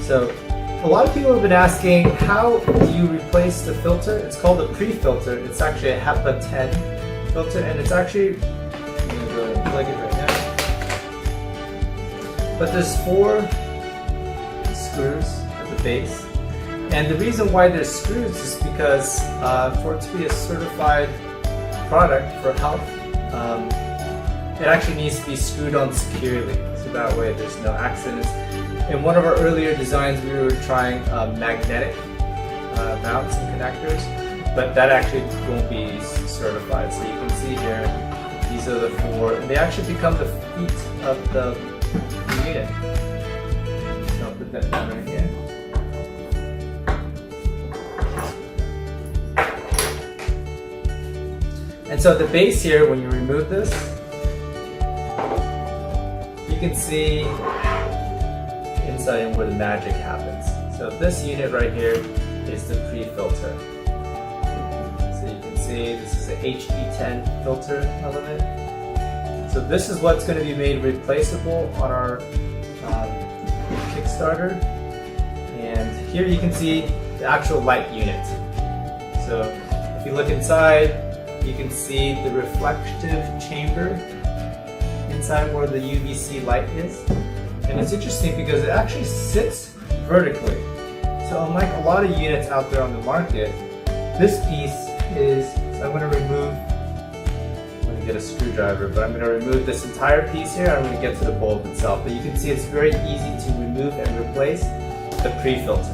So a lot of people have been asking, how do you replace the filter? It's called a pre-filter. It's actually a HEPA 10 filter, and it's actually, I'm going to go ahead and plug it right now. But there's 4 screws at the base. And the reason why there's screws is because for it to be a certified product for health, it actually needs to be screwed on securely. So that way there's no accidents. In one of our earlier designs, we were trying magnetic mounts and connectors, but that actually won't be certified. So you can see here, these are the 4, and they actually become the feet of the unit. So I'll put that down right here. And so at the base here, when you remove this, you can see inside and where the magic happens. So this unit right here is the pre-filter. So you can see this is a HE10 filter element. So this is what's going to be made replaceable on our Kickstarter. And here you can see the actual light unit. So if you look inside, you can see the reflective chamber inside where the UVC light is. And it's interesting because it actually sits vertically. So unlike a lot of units out there on the market, this piece is, so I'm going to get a screwdriver, but I'm going to remove this entire piece here. I'm going to get to the bulb itself. But you can see it's very easy to remove and replace the pre-filter.